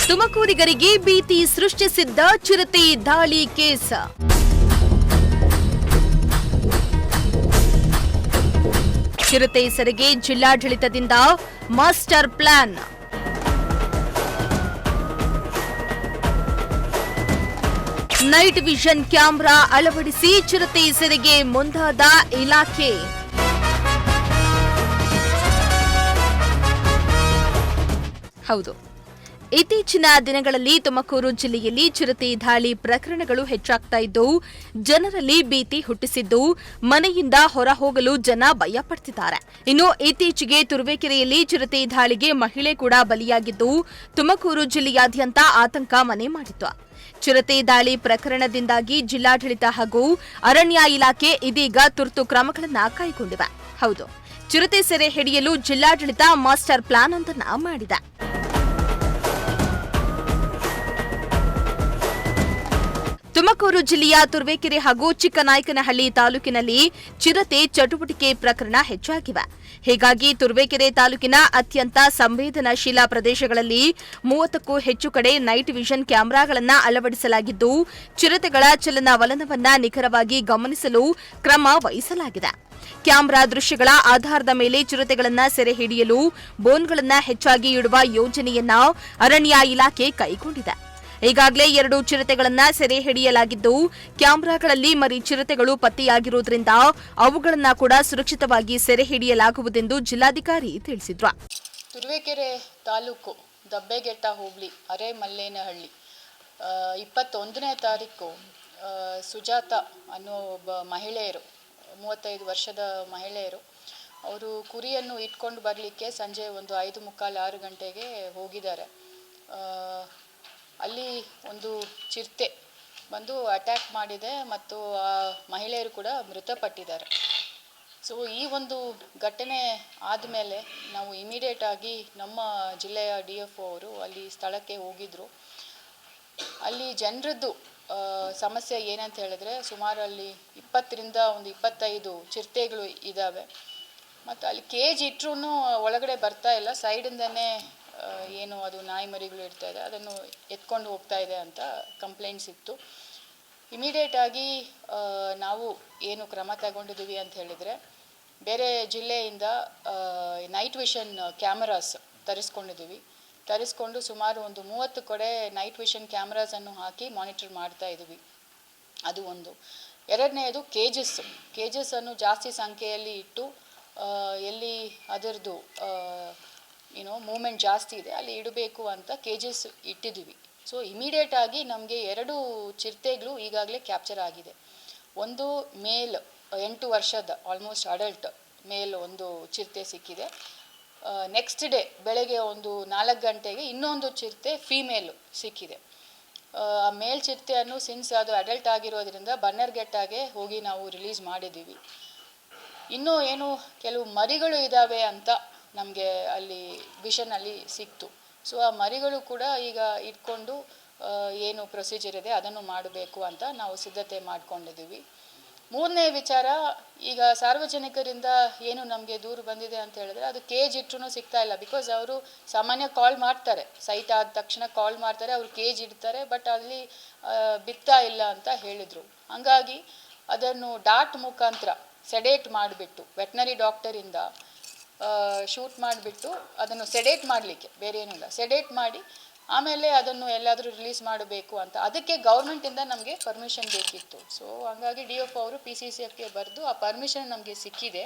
ತುಮಕೂರಿಗರಿಗೆ ಭೀತಿ ಸೃಷ್ಟಿಸಿದ್ದ ಚಿರತೆ ದಾಳಿ ಕೇಸ್. ಚಿರತೆ ಸೆರೆಗೆ ಜಿಲ್ಲಾಡಳಿತದಿಂದ master plan. Night vision camera ಅಳವಡಿಸಿ ಚಿರತೆ ಸೆರೆಗೆ ಮುಂದಾದ ಇಲಾಖೆ. ಹೌದು, ಇತ್ತೀಚಿನ ದಿನಗಳಲ್ಲಿ ತುಮಕೂರು ಜಿಲ್ಲೆಯಲ್ಲಿ ಚಿರತೆ ದಾಳಿ ಪ್ರಕರಣಗಳು ಹೆಚ್ಚಾಗ್ತಾ ಇದ್ದು ಜನರಲ್ಲಿ ಭೀತಿ ಹುಟ್ಟಿಸಿದ್ದು ಮನೆಯಿಂದ ಹೊರ ಹೋಗಲು ಜನ ಭಯ ಪಡ್ತಿದ್ದಾರೆ. ಇನ್ನು ಇತ್ತೀಚೆಗೆ ತುರುವೇಕೆರೆಯಲ್ಲಿ ಚಿರತೆ ದಾಳಿಗೆ ಮಹಿಳೆ ಕೂಡ ಬಲಿಯಾಗಿದ್ದು ತುಮಕೂರು ಜಿಲ್ಲೆಯಾದ್ಯಂತ ಆತಂಕ ಮನೆ ಮಾಡಿತ್ತು. ಚಿರತೆ ದಾಳಿ ಪ್ರಕರಣದಿಂದಾಗಿ ಜಿಲ್ಲಾಡಳಿತ ಹಾಗೂ ಅರಣ್ಯ ಇಲಾಖೆ ಇದೀಗ ತುರ್ತು ಕ್ರಮಗಳನ್ನು ಕೈಗೊಂಡಿವೆ. ಹೌದು, ಚಿರತೆ ಸೆರೆ ಹಿಡಿಯಲು ಜಿಲ್ಲಾಡಳಿತ ಮಾಸ್ಟರ್ ಪ್ಲಾನ್ ಒಂದನ್ನು ಮಾಡಿದೆ. ತುಮಕೂರು ಜಿಲ್ಲೆಯ ತುರುವೇಕೆರೆ ಹಾಗೂ ಚಿಕ್ಕನಾಯಕನಹಳ್ಳಿ ತಾಲೂಕಿನಲ್ಲಿ ಚಿರತೆ ಚಟುವಟಿಕೆ ಪ್ರಕರಣ ಹೆಚ್ಚಾಗಿವೆ. ಹೀಗಾಗಿ ತುರುವೇಕೆರೆ ತಾಲೂಕಿನ ಅತ್ಯಂತ ಸಂವೇದನಾಶೀಲ ಪ್ರದೇಶಗಳಲ್ಲಿ 30ಕ್ಕೂ ಹೆಚ್ಚು ಕಡೆ ನೈಟ್ ವಿಷನ್ ಕ್ಯಾಮೆರಾಗಳನ್ನು ಅಳವಡಿಸಲಾಗಿದ್ದು ಚಿರತೆಗಳ ಚಲನವಲನವನ್ನ ನಿಖರವಾಗಿ ಗಮನಿಸಲು ಕ್ರಮ ವಹಿಸಲಾಗಿದೆ. ಕ್ಯಾಮೆರಾ ದೃಶ್ಯಗಳ ಆಧಾರದ ಮೇಲೆ ಚಿರತೆಗಳನ್ನು ಸೆರೆ ಹಿಡಿಯಲು ಬೋನ್ಗಳನ್ನು ಹೆಚ್ಚಾಗಿ ಇಡುವ ಯೋಜನೆಯನ್ನ ಅರಣ್ಯ ಇಲಾಖೆ ಕೈಗೊಂಡಿದೆ. ಈಗಾಗಲೇ 2 ಚಿರತೆಗಳನ್ನು ಸೆರೆ ಹಿಡಿಯಲಾಗಿದ್ದು ಕ್ಯಾಮೆರಾಗಳಲ್ಲಿ ಮರಿ ಚಿರತೆಗಳು ಪತ್ತೆಯಾಗಿರುವುದರಿಂದ ಅವುಗಳನ್ನು ಕೂಡ ಸುರಕ್ಷಿತವಾಗಿ ಸೆರೆ ಹಿಡಿಯಲಾಗುವುದೆಂದು ಜಿಲ್ಲಾಧಿಕಾರಿ ತಿಳಿಸಿದ್ರು. ತುರುವೇಕೆರೆ ತಾಲೂಕು ದಬ್ಬೆಗೆಟ್ಟ ಹೋಬಳಿ ಅರೆಮಲ್ಲೇನಹಳ್ಳಿ 21ನೇ ತಾರೀಕು ಸುಜಾತ ಅನ್ನೋ ಒಬ್ಬ ಮಹಿಳೆಯರು, 35 ವರ್ಷದ ಮಹಿಳೆಯರು, ಅವರು ಕುರಿಯನ್ನು ಇಟ್ಕೊಂಡು ಬರಲಿಕ್ಕೆ ಸಂಜೆ ಒಂದು 5:45-6 ಗಂಟೆಗೆ ಹೋಗಿದ್ದಾರೆ. ಅಲ್ಲಿ ಒಂದು ಚಿರತೆ ಬಂದು ಅಟ್ಯಾಕ್ ಮಾಡಿದೆ ಮತ್ತು ಆ ಮಹಿಳೆಯರು ಕೂಡ ಮೃತಪಟ್ಟಿದ್ದಾರೆ. ಸೊ ಈ ಒಂದು ಘಟನೆ ಆದಮೇಲೆ ನಾವು ಇಮಿಡಿಯೇಟ್ ಆಗಿ ನಮ್ಮ ಜಿಲ್ಲೆಯ DFO ಅವರು ಅಲ್ಲಿ ಸ್ಥಳಕ್ಕೆ ಹೋಗಿದ್ರು. ಅಲ್ಲಿ ಜನರದ್ದು ಸಮಸ್ಯೆ ಏನಂತ ಹೇಳಿದ್ರೆ ಸುಮಾರು ಅಲ್ಲಿ 20ರಿಂದ 25 ಚಿರತೆಗಳು ಇದ್ದಾವೆ ಮತ್ತು ಅಲ್ಲಿ ಕೇಜ್ ಇಟ್ಟರೂ ಒಳಗಡೆ ಬರ್ತಾ ಇಲ್ಲ, ಸೈಡಿಂದನೇ ಏನು ಅದು ನಾಯಿ ಮರಿಗಳು ಇರ್ತಾ ಇದೆ ಅದನ್ನು ಎತ್ಕೊಂಡು ಹೋಗ್ತಾ ಇದೆ ಅಂತ ಕಂಪ್ಲೇಂಟ್ಸ್ ಇತ್ತು. ಇಮಿಡಿಯೇಟ್ ಆಗಿ ನಾವು ಏನು ಕ್ರಮ ತಗೊಂಡಿದ್ದೀವಿ ಅಂತ ಹೇಳಿದರೆ ಬೇರೆ ಜಿಲ್ಲೆಯಿಂದ ನೈಟ್ ವಿಷನ್ ಕ್ಯಾಮರಾಸ್ ತರಿಸ್ಕೊಂಡು ಸುಮಾರು ಒಂದು 30 ಕಡೆ ನೈಟ್ ವಿಷನ್ ಕ್ಯಾಮರಾಸನ್ನು ಹಾಕಿ ಮಾನಿಟರ್ ಮಾಡ್ತಾ ಇದ್ದೀವಿ. ಅದು ಒಂದು. ಎರಡನೇದು ಕೇಜಸ್ಸನ್ನು ಜಾಸ್ತಿ ಸಂಖ್ಯೆಯಲ್ಲಿ ಇಟ್ಟು ಎಲ್ಲಿ ಅದರದ್ದು ಮೂಮೆಂಟ್ ಜಾಸ್ತಿ ಇದೆ ಅಲ್ಲಿ ಇಡಬೇಕು ಅಂತ ಕೇಜಸ್ ಇಟ್ಟಿದ್ದೀವಿ. ಸೊ ಇಮಿಡಿಯೇಟ್ ಆಗಿ ನಮಗೆ 2 ಚಿರತೆಗಳು ಈಗಾಗಲೇ ಕ್ಯಾಪ್ಚರ್ ಆಗಿದೆ. ಒಂದು ಮೇಲ್ 8 ವರ್ಷದ ಆಲ್ಮೋಸ್ಟ್ ಅಡಲ್ಟ್ ಮೇಲ್ ಒಂದು ಚಿರತೆ ಸಿಕ್ಕಿದೆ. ನೆಕ್ಸ್ಟ್ ಡೇ ಬೆಳಗ್ಗೆ ಒಂದು 4 ಗಂಟೆಗೆ ಇನ್ನೊಂದು ಚಿರತೆ ಫೀಮೇಲು ಸಿಕ್ಕಿದೆ. ಆ ಮೇಲ್ ಚಿರತೆಯನ್ನು ಸಿನ್ಸ್ ಅದು ಅಡಲ್ಟ್ ಆಗಿರೋದ್ರಿಂದ ಬನ್ನರ್ಘಟ್ಟಾಗೆ ಹೋಗಿ ನಾವು ರಿಲೀಸ್ ಮಾಡಿದ್ದೀವಿ. ಇನ್ನೂ ಏನು ಕೆಲವು ಮರಿಗಳು ಇದ್ದಾವೆ ಅಂತ ನಮಗೆ ಅಲ್ಲಿ ವಿಷನಲ್ಲಿ ಸಿಕ್ತು. ಸೊ ಆ ಮರಿಗಳು ಕೂಡ ಈಗ ಇಟ್ಕೊಂಡು ಏನು ಪ್ರೊಸೀಜರ್ ಇದೆ ಅದನ್ನು ಮಾಡಬೇಕು ಅಂತ ನಾವು ಸಿದ್ಧತೆ ಮಾಡ್ಕೊಂಡಿದ್ದೀವಿ. ಮೂರನೇ ವಿಚಾರ, ಈಗ ಸಾರ್ವಜನಿಕರಿಂದ ಏನು ನಮಗೆ ದೂರು ಬಂದಿದೆ ಅಂತ ಹೇಳಿದ್ರೆ ಅದು ಕೇಜ್ ಇಟ್ಟರೂ ಸಿಗ್ತಾ ಇಲ್ಲ. ಬಿಕಾಸ್ ಅವರು ಸಾಮಾನ್ಯ ಕಾಲ್ ಮಾಡ್ತಾರೆ, ಸೈಟ್ ಆದ ತಕ್ಷಣ ಕಾಲ್ ಮಾಡ್ತಾರೆ, ಅವರು ಕೇಜ್ ಇಡ್ತಾರೆ, ಬಟ್ ಅಲ್ಲಿ ಬಿತ್ತಾ ಇಲ್ಲ ಅಂತ ಹೇಳಿದರು. ಹಂಗಾಗಿ ಅದನ್ನು ಡಾಟ್ ಮುಖಾಂತರ ಸೆಡೇಟ್ ಮಾಡಿಬಿಟ್ಟು ವೆಟ್ನರಿ ಡಾಕ್ಟರಿಂದ ಶೂಟ್ ಮಾಡಿಬಿಟ್ಟು ಅದನ್ನು ಸೆಡೇಟ್ ಮಾಡಲಿಕ್ಕೆ ಬೇರೆ ಏನಿಲ್ಲ, ಸೆಡೇಟ್ ಮಾಡಿ ಆಮೇಲೆ ಅದನ್ನು ಎಲ್ಲಾದರೂ ರಿಲೀಸ್ ಮಾಡಬೇಕು ಅಂತ ಅದಕ್ಕೆ ಗೌರ್ಮೆಂಟಿಂದ ನಮಗೆ ಪರ್ಮಿಷನ್ ಬೇಕಿತ್ತು. ಸೊ ಹಂಗಾಗಿ DFO ಅವರು PCCFಗೆ ಬರೆದು ಆ ಪರ್ಮಿಷನ್ ನಮಗೆ ಸಿಕ್ಕಿದೆ.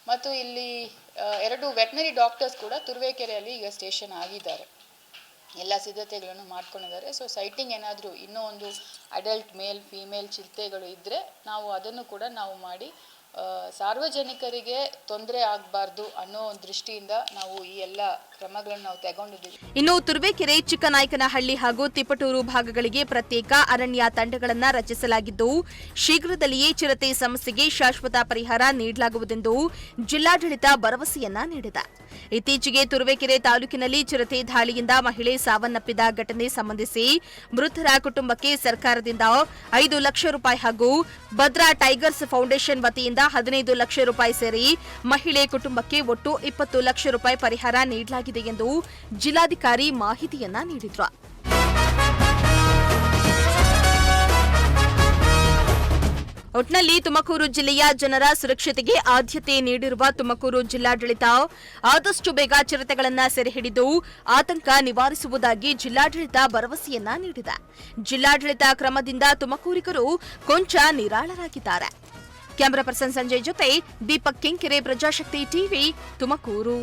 ಮತ್ತು ಇಲ್ಲಿ 2 ವೆಟ್ನರಿ ಡಾಕ್ಟರ್ಸ್ ಕೂಡ ತುರುವೇಕೆರೆಯಲ್ಲಿ ಈಗ ಸ್ಟೇಷನ್ ಆಗಿದ್ದಾರೆ, ಎಲ್ಲ ಸಿದ್ಧತೆಗಳನ್ನು ಮಾಡ್ಕೊಂಡಿದ್ದಾರೆ. ಸೊ ಸೈಟಿಂಗ್ ಏನಾದರೂ ಇನ್ನೂ ಒಂದು ಅಡಲ್ಟ್ ಮೇಲ್ ಫೀಮೇಲ್ ಚಿರತೆಗಳು ಇದ್ದರೆ ನಾವು ಅದನ್ನು ಕೂಡ ನಾವು ಮಾಡಿ ಸಾರ್ವಜನಿಕರಿಗೆ ತೊಂದರೆ ಆಗಬಾರ್ದು ಅನ್ನೋ ದೃಷ್ಟಿಯಿಂದ ನಾವು ಈ ಎಲ್ಲ ಕ್ರಮಗಳನ್ನು ನಾವು ತಗೊಂಡಿದ್ದೀವಿ. ಇನ್ನು ತುರುವೇಕೆರೆ, ಚಿಕ್ಕನಾಯಕನಹಳ್ಳಿ ಹಾಗೂ ತಿಪಟೂರು ಭಾಗಗಳಿಗೆ ಪ್ರತ್ಯೇಕ ಅರಣ್ಯ ತಂಡಗಳನ್ನು ರಚಿಸಲಾಗಿದ್ದು ಶೀಘ್ರದಲ್ಲಿಯೇ ಚಿರತೆ ಸಮಸ್ಯೆಗೆ ಶಾಶ್ವತ ಪರಿಹಾರ ನೀಡಲಾಗುವುದೆಂದು ಜಿಲ್ಲಾಡಳಿತ ಭರವಸೆಯನ್ನ ನೀಡಿದೆ. ಇತ್ತೀಚೆಗೆ ತುರುವೇಕೆರೆ ತಾಲೂಕಿನಲ್ಲಿ ಚಿರತೆ ದಾಳಿಯಿಂದ ಮಹಿಳೆ ಸಾವನ್ನಪ್ಪಿದ ಘಟನೆ ಸಂಬಂಧಿಸಿ ಮೃತರ ಕುಟುಂಬಕ್ಕೆ ಸರ್ಕಾರದಿಂದ 5 ಲಕ್ಷ ರೂಪಾಯಿ ಹಾಗೂ ಭದ್ರಾ ಟೈಗರ್ಸ್ ಫೌಂಡೇಶನ್ ವತಿಯಿಂದ 15 ಲಕ್ಷ ರೂಪಾಯಿ ಸೇರಿ ಮಹಿಳೆ ಕುಟುಂಬಕ್ಕೆ ಒಟ್ಟು 20 ಲಕ್ಷ ರೂಪಾಯಿ ಪರಿಹಾರ ನೀಡಲಾಗಿದೆ. ಮಾಡಲಾಗಿದೆ ಎಂದು ಜಿಲ್ಲಾಧಿಕಾರಿ ಮಾಹಿತಿಯನ್ನ ನೀಡಿದ್ರು. ಒಟ್ನಲ್ಲಿ ತುಮಕೂರು ಜಿಲ್ಲೆಯ ಜನರ ಸುರಕ್ಷತೆಗೆ ಆದ್ಯತೆ ನೀಡಿರುವ ತುಮಕೂರು ಜಿಲ್ಲಾಡಳಿತ ಆದಷ್ಟು ಬೇಗ ಚಿರತೆಗಳನ್ನು ಸೆರೆಹಿಡಿದು ಆತಂಕ ನಿವಾರಿಸುವುದಾಗಿ ಜಿಲ್ಲಾಡಳಿತ ಭರವಸೆಯನ್ನ ನೀಡಿದೆ. ಜಿಲ್ಲಾಡಳಿತ ಕ್ರಮದಿಂದ ತುಮಕೂರಿಗರು ಕೊಂಚ ನಿರಾಳರಾಗಿದ್ದಾರೆ. ಕ್ಯಾಮರಾ ಪರ್ಸನ್ ಸಂಜಯ್ ಜೊತೆ ದೀಪಕ್ ಕೆಂಕೆರೆ, ಪ್ರಜಾಶಕ್ತಿ ಟಿವಿ, ತುಮಕೂರು.